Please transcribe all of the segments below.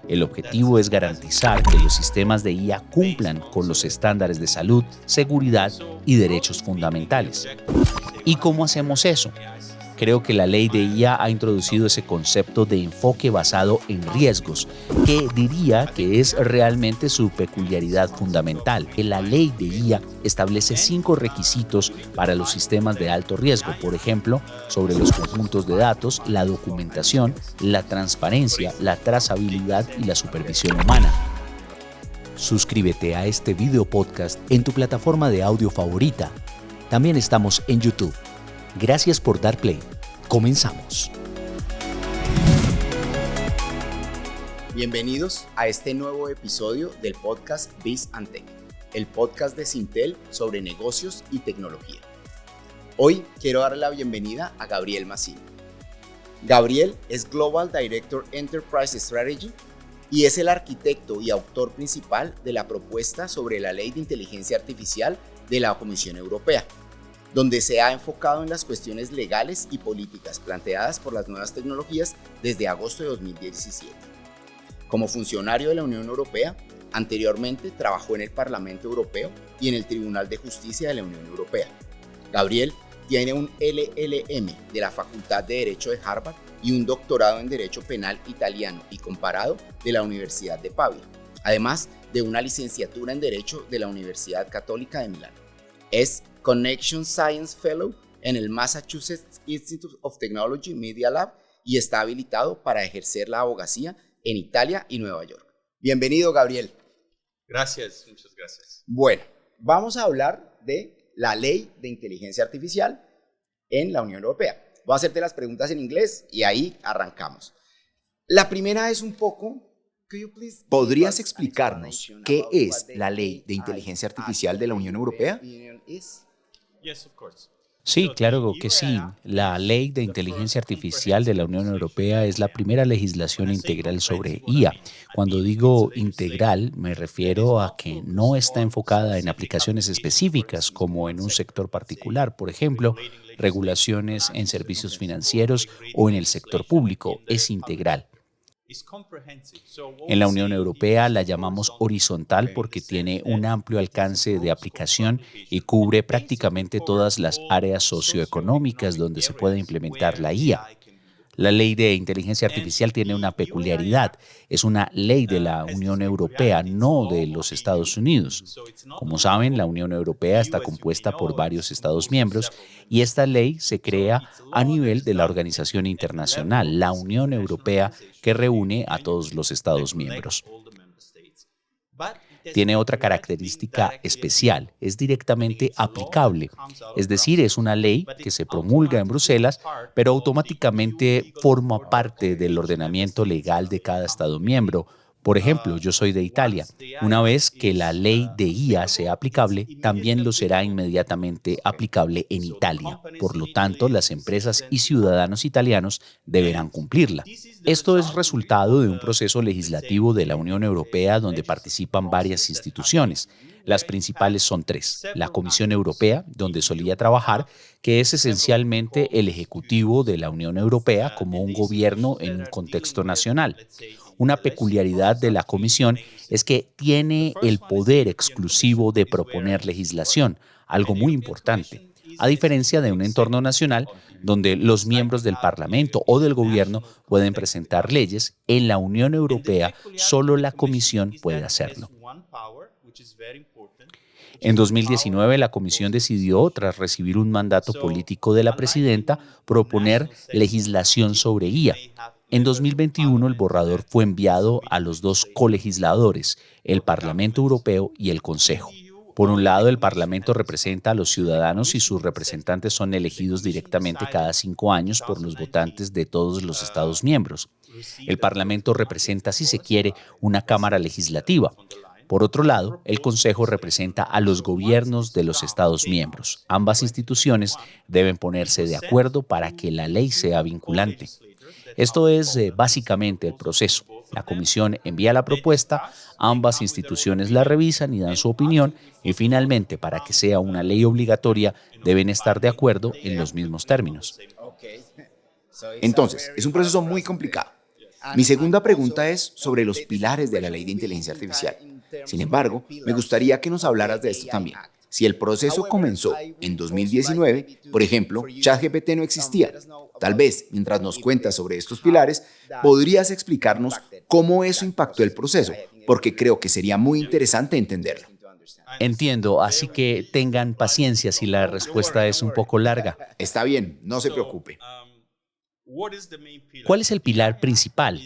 El objetivo es garantizar que los sistemas de IA cumplan con los estándares de salud, seguridad y derechos fundamentales. ¿Y cómo hacemos eso? Creo que la ley de IA ha introducido ese concepto de enfoque basado en riesgos, que diría que es realmente su peculiaridad fundamental. La ley de IA establece 5 requisitos para los sistemas de alto riesgo, por ejemplo, sobre los conjuntos de datos, la documentación, la transparencia, la trazabilidad y la supervisión humana. Suscríbete a este video podcast en tu plataforma de audio favorita. También estamos en YouTube. Gracias por dar play. Comenzamos. Bienvenidos a este nuevo episodio del podcast Biz and Tech, el podcast de Syntel sobre negocios y tecnología. Hoy quiero darle la bienvenida a Gabriel Massini. Gabriel es Global Director Enterprise Strategy y es el arquitecto y autor principal de la propuesta sobre la Ley de Inteligencia Artificial de la Comisión Europea, donde se ha enfocado en las cuestiones legales y políticas planteadas por las nuevas tecnologías desde agosto de 2017. Como funcionario de la Unión Europea, anteriormente trabajó en el Parlamento Europeo y en el Tribunal de Justicia de la Unión Europea. Gabriel tiene un LLM de la Facultad de Derecho de Harvard y un doctorado en Derecho Penal Italiano y Comparado de la Universidad de Pavia, además de una licenciatura en Derecho de la Universidad Católica de Milán. Es Connection Science Fellow en el Massachusetts Institute of Technology Media Lab y está habilitado para ejercer la abogacía en Italia y Nueva York. Bienvenido, Gabriel. Gracias, muchas gracias. Bueno, vamos a hablar de la Ley de Inteligencia Artificial en la Unión Europea. Voy a hacerte las preguntas en inglés y ahí arrancamos. La primera es un poco... ¿Podrías explicarnos qué es la Ley de Inteligencia Artificial de la Unión Europea? Sí, claro que sí. La Ley de Inteligencia Artificial de la Unión Europea es la primera legislación integral sobre IA. Cuando digo integral, me refiero a que no está enfocada en aplicaciones específicas como en un sector particular, por ejemplo, regulaciones en servicios financieros o en el sector público. Es integral. En la Unión Europea la llamamos horizontal porque tiene un amplio alcance de aplicación y cubre prácticamente todas las áreas socioeconómicas donde se puede implementar la IA. La ley de inteligencia artificial tiene una peculiaridad. Es una ley de la Unión Europea, no de los Estados Unidos. Como saben, la Unión Europea está compuesta por varios Estados miembros y esta ley se crea a nivel de la organización internacional, la Unión Europea, que reúne a todos los Estados miembros. Tiene otra característica especial, es directamente aplicable, es decir, es una ley que se promulga en Bruselas, pero automáticamente forma parte del ordenamiento legal de cada Estado miembro. Por ejemplo, yo soy de Italia. Una vez que la ley de IA sea aplicable, también lo será inmediatamente aplicable en Italia. Por lo tanto, las empresas y ciudadanos italianos deberán cumplirla. Esto es resultado de un proceso legislativo de la Unión Europea donde participan varias instituciones. Las principales son 3. La Comisión Europea, donde solía trabajar, que es esencialmente el ejecutivo de la Unión Europea como un gobierno en un contexto nacional. Una peculiaridad de la Comisión es que tiene el poder exclusivo de proponer legislación, algo muy importante, a diferencia de un entorno nacional donde los miembros del Parlamento o del gobierno pueden presentar leyes. En la Unión Europea solo la Comisión puede hacerlo. En 2019, la Comisión decidió, tras recibir un mandato político de la presidenta, proponer legislación sobre IA. En 2021, el borrador fue enviado a los 2 colegisladores, el Parlamento Europeo y el Consejo. Por un lado, el Parlamento representa a los ciudadanos y sus representantes son elegidos directamente cada 5 años por los votantes de todos los Estados miembros. El Parlamento representa, si se quiere, una Cámara Legislativa. Por otro lado, el Consejo representa a los gobiernos de los Estados miembros. Ambas instituciones deben ponerse de acuerdo para que la ley sea vinculante. Esto es básicamente el proceso. La Comisión envía la propuesta, ambas instituciones la revisan y dan su opinión y finalmente, para que sea una ley obligatoria, deben estar de acuerdo en los mismos términos. Entonces, es un proceso muy complicado. Mi segunda pregunta es sobre los pilares de la ley de inteligencia artificial. Sin embargo, me gustaría que nos hablaras de esto también. Si el proceso comenzó en 2019, por ejemplo, ChatGPT no existía. Tal vez, mientras nos cuentas sobre estos pilares, podrías explicarnos cómo eso impactó el proceso, porque creo que sería muy interesante entenderlo. Entiendo, así que tengan paciencia si la respuesta es un poco larga. Está bien, no se preocupe. ¿Cuál es el pilar principal?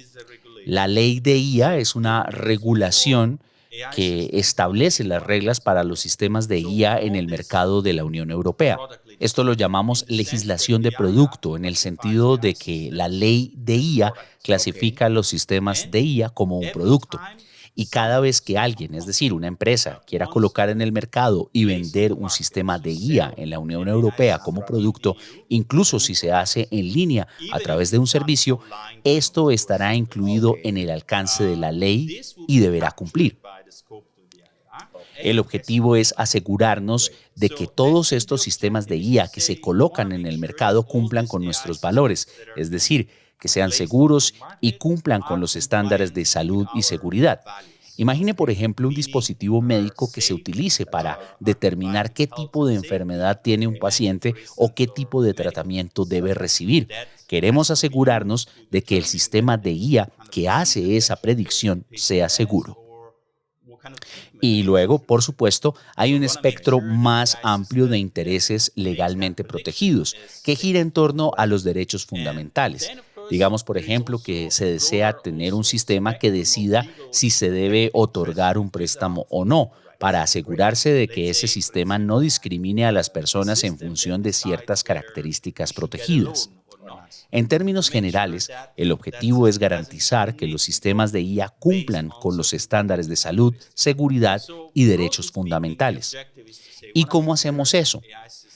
La ley de IA es una regulación que establece las reglas para los sistemas de IA en el mercado de la Unión Europea. Esto lo llamamos legislación de producto, en el sentido de que la ley de IA clasifica los sistemas de IA como un producto. Y cada vez que alguien, es decir, una empresa, quiera colocar en el mercado y vender un sistema de IA en la Unión Europea como producto, incluso si se hace en línea a través de un servicio, esto estará incluido en el alcance de la ley y deberá cumplir. El objetivo es asegurarnos de que todos estos sistemas de IA que se colocan en el mercado cumplan con nuestros valores, es decir, que sean seguros y cumplan con los estándares de salud y seguridad. Imagine, por ejemplo, un dispositivo médico que se utilice para determinar qué tipo de enfermedad tiene un paciente o qué tipo de tratamiento debe recibir. Queremos asegurarnos de que el sistema de IA que hace esa predicción sea seguro. Y luego, por supuesto, hay un espectro más amplio de intereses legalmente protegidos que gira en torno a los derechos fundamentales. Digamos, por ejemplo, que se desea tener un sistema que decida si se debe otorgar un préstamo o no, para asegurarse de que ese sistema no discrimine a las personas en función de ciertas características protegidas. En términos generales, el objetivo es garantizar que los sistemas de IA cumplan con los estándares de salud, seguridad y derechos fundamentales. ¿Y cómo hacemos eso?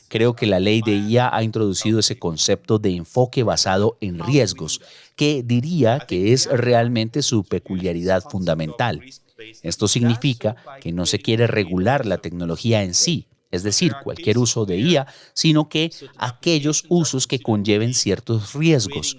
Creo que la ley de IA ha introducido ese concepto de enfoque basado en riesgos, que diría que es realmente su peculiaridad fundamental. Esto significa que no se quiere regular la tecnología en sí, es decir, cualquier uso de IA, sino que aquellos usos que conlleven ciertos riesgos.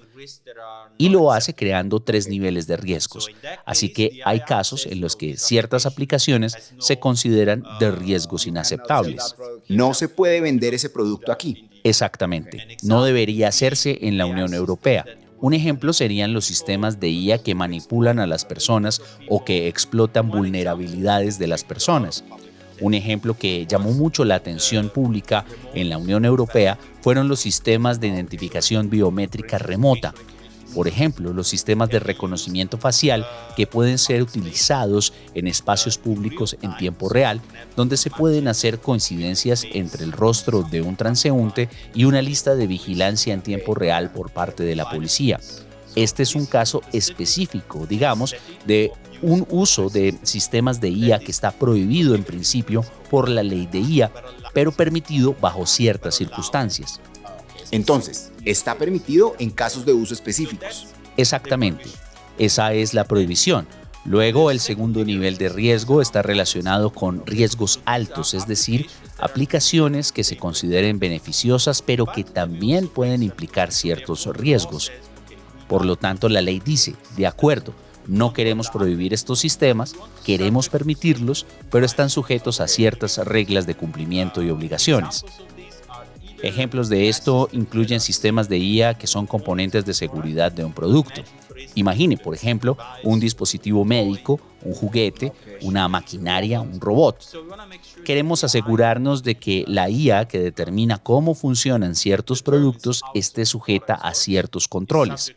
Y lo hace creando 3 niveles de riesgos. Así que hay casos en los que ciertas aplicaciones se consideran de riesgos inaceptables. No se puede vender ese producto aquí. Exactamente. No debería hacerse en la Unión Europea. Un ejemplo serían los sistemas de IA que manipulan a las personas o que explotan vulnerabilidades de las personas. Un ejemplo que llamó mucho la atención pública en la Unión Europea fueron los sistemas de identificación biométrica remota. Por ejemplo, los sistemas de reconocimiento facial que pueden ser utilizados en espacios públicos en tiempo real, donde se pueden hacer coincidencias entre el rostro de un transeúnte y una lista de vigilancia en tiempo real por parte de la policía. Este es un caso específico, digamos, de un uso de sistemas de IA que está prohibido en principio por la ley de IA, pero permitido bajo ciertas circunstancias. Entonces, está permitido en casos de uso específicos. Exactamente, esa es la prohibición. Luego, el segundo nivel de riesgo está relacionado con riesgos altos, es decir, aplicaciones que se consideren beneficiosas, pero que también pueden implicar ciertos riesgos. Por lo tanto, la ley dice, de acuerdo, no queremos prohibir estos sistemas, queremos permitirlos, pero están sujetos a ciertas reglas de cumplimiento y obligaciones. Ejemplos de esto incluyen sistemas de IA que son componentes de seguridad de un producto. Imagine, por ejemplo, un dispositivo médico, un juguete, una maquinaria, un robot. Queremos asegurarnos de que la IA que determina cómo funcionan ciertos productos esté sujeta a ciertos controles.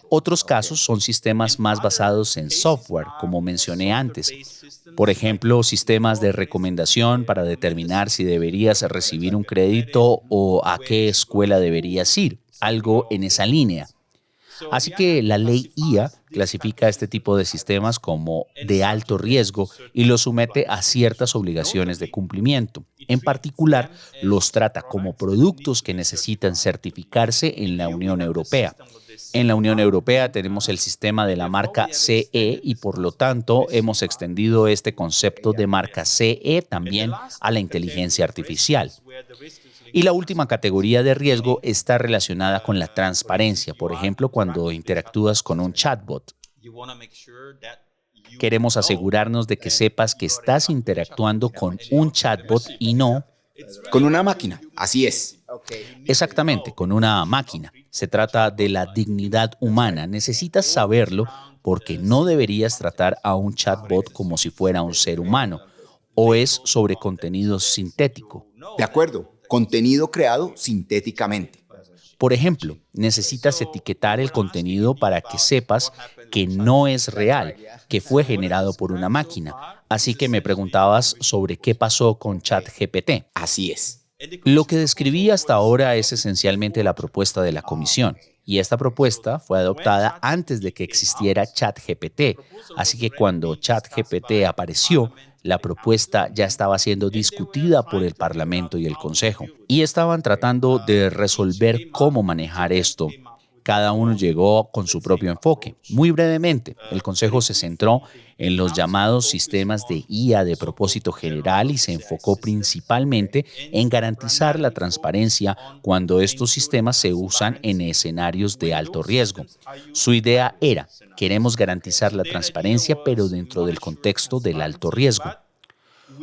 Otros casos son sistemas más basados en software, como mencioné antes. Por ejemplo, sistemas de recomendación para determinar si deberías recibir un crédito o a qué escuela deberías ir, algo en esa línea. Así que la ley IA clasifica este tipo de sistemas como de alto riesgo y los somete a ciertas obligaciones de cumplimiento. En particular, los trata como productos que necesitan certificarse en la Unión Europea. En la Unión Europea tenemos el sistema de la marca CE y por lo tanto hemos extendido este concepto de marca CE también a la inteligencia artificial. Y la última categoría de riesgo está relacionada con la transparencia. Por ejemplo, cuando interactúas con un chatbot. Queremos asegurarnos de que sepas que estás interactuando con un chatbot y no Con una máquina, así es. exactamente con una máquina. Se trata de la dignidad humana. Necesitas saberlo porque no deberías tratar a un chatbot como si fuera un ser humano. O es sobre contenido sintético. De acuerdo, contenido creado sintéticamente. Por ejemplo, necesitas etiquetar el contenido para que sepas que no es real, que fue generado por una máquina. Así que me preguntabas sobre qué pasó con ChatGPT. Así es. Lo que describí hasta ahora es esencialmente la propuesta de la comisión. Y esta propuesta fue adoptada antes de que existiera ChatGPT. Así que cuando ChatGPT apareció, la propuesta ya estaba siendo discutida por el Parlamento y el Consejo. Y estaban tratando de resolver cómo manejar esto. Cada uno llegó con su propio enfoque. Muy brevemente, el Consejo se centró en los llamados sistemas de IA de propósito general y se enfocó principalmente en garantizar la transparencia cuando estos sistemas se usan en escenarios de alto riesgo. Su idea era, queremos garantizar la transparencia, pero dentro del contexto del alto riesgo.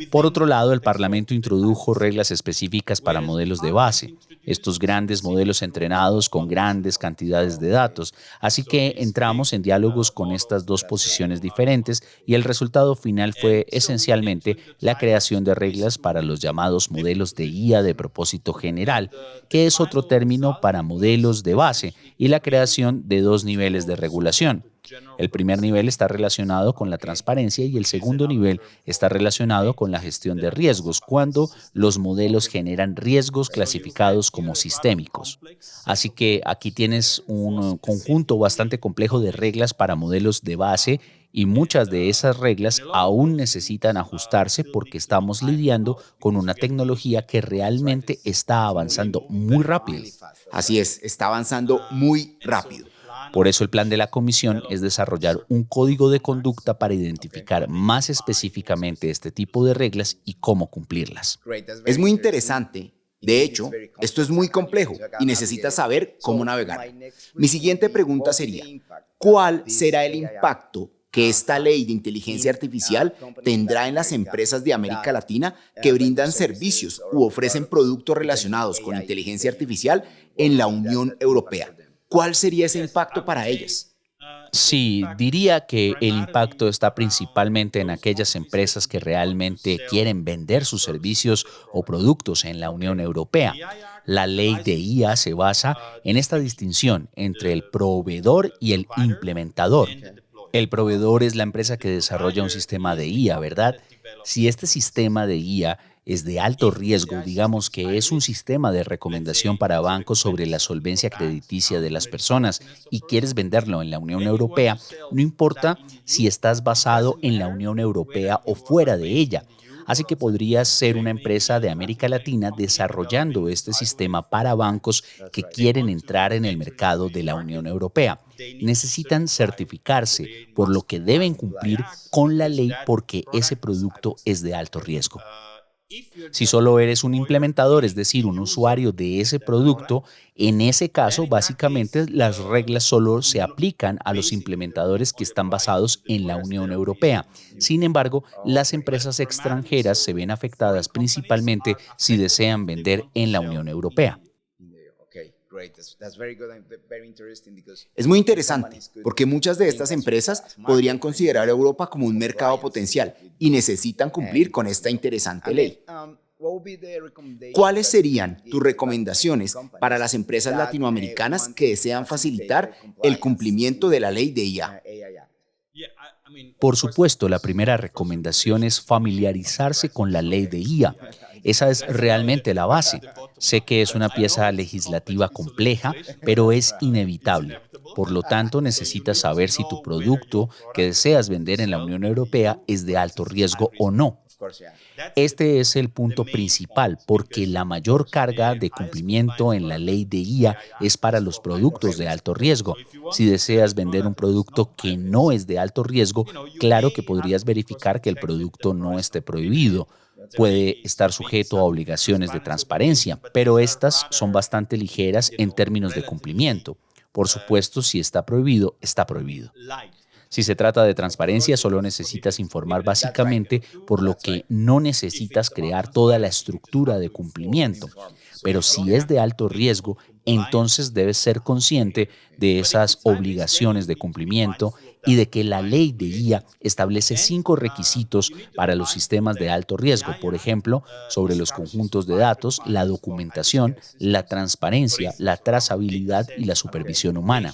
Por otro lado, el Parlamento introdujo reglas específicas para modelos de base, estos grandes modelos entrenados con grandes cantidades de datos. Así que entramos en diálogos con estas dos posiciones diferentes y el resultado final fue esencialmente la creación de reglas para los llamados modelos de IA de propósito general, que es otro término para modelos de base, y la creación de dos niveles de regulación. El primer nivel está relacionado con la transparencia y el segundo nivel está relacionado con la gestión de riesgos, cuando los modelos generan riesgos clasificados como sistémicos. Así que aquí tienes un conjunto bastante complejo de reglas para modelos de base y muchas de esas reglas aún necesitan ajustarse porque estamos lidiando con una tecnología que realmente está avanzando muy rápido. Así es, está avanzando muy rápido. Por eso el plan de la comisión es desarrollar un código de conducta para identificar más específicamente este tipo de reglas y cómo cumplirlas. Es muy interesante. De hecho, esto es muy complejo y necesitas saber cómo navegar. Mi siguiente pregunta sería, ¿cuál será el impacto que esta ley de inteligencia artificial tendrá en las empresas de América Latina que brindan servicios u ofrecen productos relacionados con inteligencia artificial en la Unión Europea? ¿Cuál sería ese impacto para ellas? Sí, diría que el impacto está principalmente en aquellas empresas que realmente quieren vender sus servicios o productos en la Unión Europea. La ley de IA se basa en esta distinción entre el proveedor y el implementador. El proveedor es la empresa que desarrolla un sistema de IA, ¿verdad? Si este sistema de IA es de alto riesgo, digamos que es un sistema de recomendación para bancos sobre la solvencia crediticia de las personas y quieres venderlo en la Unión Europea, no importa si estás basado en la Unión Europea o fuera de ella. Así que podrías ser una empresa de América Latina desarrollando este sistema para bancos que quieren entrar en el mercado de la Unión Europea. Necesitan certificarse, por lo que deben cumplir con la ley porque ese producto es de alto riesgo. Si solo eres un implementador, es decir, un usuario de ese producto, en ese caso, básicamente, las reglas solo se aplican a los implementadores que están basados en la Unión Europea. Sin embargo, las empresas extranjeras se ven afectadas principalmente si desean vender en la Unión Europea. Es muy interesante porque muchas de estas empresas podrían considerar a Europa como un mercado potencial y necesitan cumplir con esta interesante ley. ¿Cuáles serían tus recomendaciones para las empresas latinoamericanas que desean facilitar el cumplimiento de la ley de IA? Por supuesto, la primera recomendación es familiarizarse con la ley de IA. Esa es realmente la base. Sé que es una pieza legislativa compleja, pero es inevitable. Por lo tanto, necesitas saber si tu producto que deseas vender en la Unión Europea es de alto riesgo o no. Este es el punto principal, porque la mayor carga de cumplimiento en la ley de IA es para los productos de alto riesgo. Si deseas vender un producto que no es de alto riesgo, claro que podrías verificar que el producto no esté prohibido. Puede estar sujeto a obligaciones de transparencia, pero estas son bastante ligeras en términos de cumplimiento. Por supuesto, si está prohibido, está prohibido. Si se trata de transparencia, solo necesitas informar básicamente, por lo que no necesitas crear toda la estructura de cumplimiento. Pero si es de alto riesgo, entonces debes ser consciente de esas obligaciones de cumplimiento y de que la ley de IA establece 5 requisitos para los sistemas de alto riesgo, por ejemplo, sobre los conjuntos de datos, la documentación, la transparencia, la trazabilidad y la supervisión humana.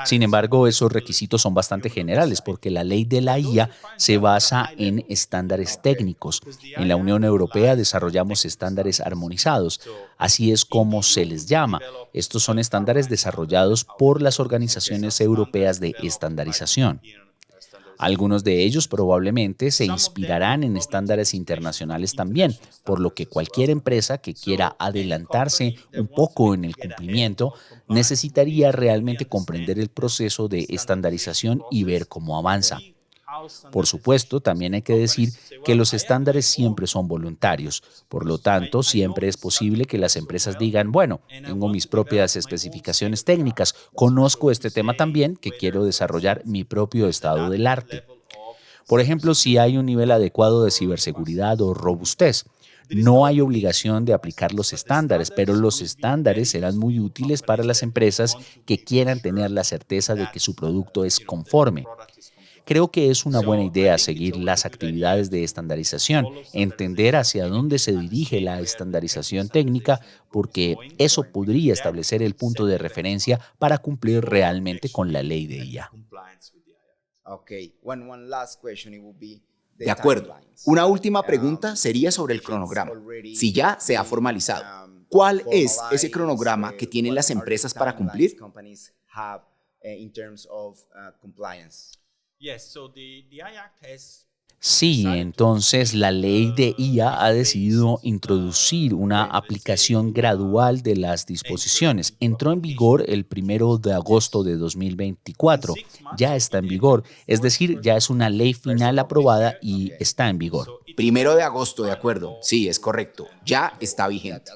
Sin embargo, esos requisitos son bastante generales porque la ley de la IA se basa en estándares técnicos. En la Unión Europea desarrollamos estándares armonizados, así es como se les llama. Estos son estándares desarrollados por las organizaciones europeas de estandarización. Algunos de ellos probablemente se inspirarán en estándares internacionales también, por lo que cualquier empresa que quiera adelantarse un poco en el cumplimiento necesitaría realmente comprender el proceso de estandarización y ver cómo avanza. Por supuesto, también hay que decir que los estándares siempre son voluntarios. Por lo tanto, siempre es posible que las empresas digan, bueno, tengo mis propias especificaciones técnicas, conozco este tema también, que quiero desarrollar mi propio estado del arte. Por ejemplo, si hay un nivel adecuado de ciberseguridad o robustez. No hay obligación de aplicar los estándares, pero los estándares serán muy útiles para las empresas que quieran tener la certeza de que su producto es conforme. Creo que es una buena idea seguir las actividades de estandarización, entender hacia dónde se dirige la estandarización técnica, porque eso podría establecer el punto de referencia para cumplir realmente con la ley de IA. De acuerdo. Una última pregunta sería sobre el cronograma. Si ya se ha formalizado, ¿cuál es ese cronograma que tienen las empresas para cumplir? Sí, entonces la ley de IA ha decidido introducir una aplicación gradual de las disposiciones. Entró en vigor el 1 de agosto de 2024. Ya está en vigor, es decir, ya es una ley final aprobada y está en vigor. 1 de agosto, de acuerdo. Sí, es correcto. Ya está vigente.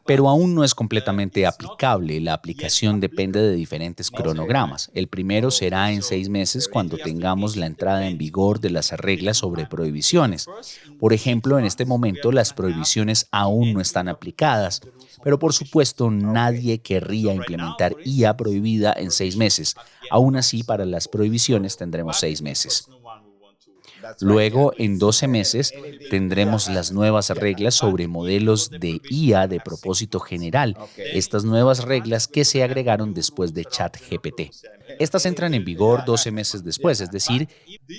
Pero aún no es completamente aplicable. La aplicación depende de diferentes cronogramas. El primero será en 6 meses cuando tengamos la entrada en vigor de las reglas sobre prohibiciones. Por ejemplo, en este momento las prohibiciones aún no están aplicadas, pero por supuesto nadie querría implementar IA prohibida en 6 meses. Aún así, para las prohibiciones tendremos 6 meses. Luego, en 12 meses, tendremos las nuevas reglas sobre modelos de IA de propósito general, estas nuevas reglas que se agregaron después de ChatGPT. Estas entran en vigor 12 meses después, es decir,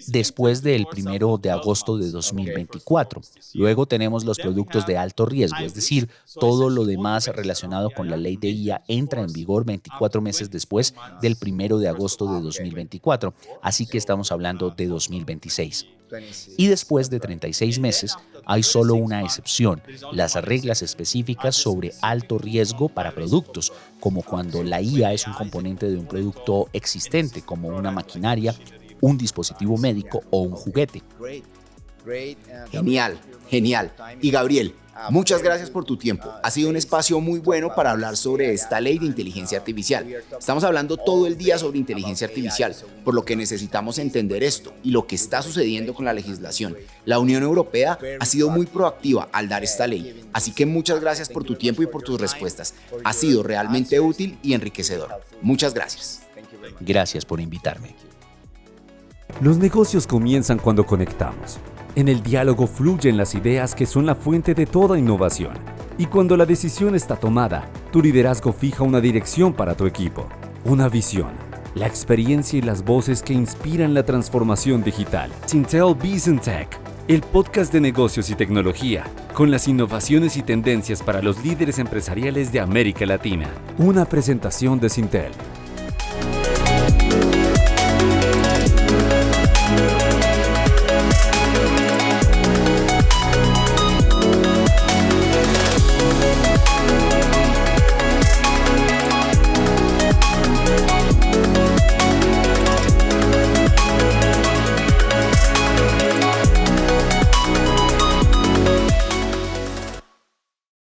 después del 1 de agosto de 2024. Luego tenemos los productos de alto riesgo, es decir, todo lo demás relacionado con la ley de IA entra en vigor 24 meses después del 1 de agosto de 2024, así que estamos hablando de 2026. Y después de 36 meses, hay solo una excepción, las reglas específicas sobre alto riesgo para productos, como cuando la IA es un componente de un producto existente, como una maquinaria, un dispositivo médico o un juguete. Genial, genial. Y Gabriel, muchas gracias por tu tiempo. Ha sido un espacio muy bueno para hablar sobre esta ley de inteligencia artificial. Estamos hablando todo el día sobre inteligencia artificial, por lo que necesitamos entender esto y lo que está sucediendo con la legislación. La Unión Europea ha sido muy proactiva al dar esta ley, así que muchas gracias por tu tiempo y por tus respuestas. Ha sido realmente útil y enriquecedor. Muchas gracias. Gracias por invitarme. Los negocios comienzan cuando conectamos. En el diálogo fluyen las ideas que son la fuente de toda innovación. Y cuando la decisión está tomada, tu liderazgo fija una dirección para tu equipo, una visión, la experiencia y las voces que inspiran la transformación digital. Syntel Biz Tech, el podcast de negocios y tecnología, con las innovaciones y tendencias para los líderes empresariales de América Latina. Una presentación de Syntel.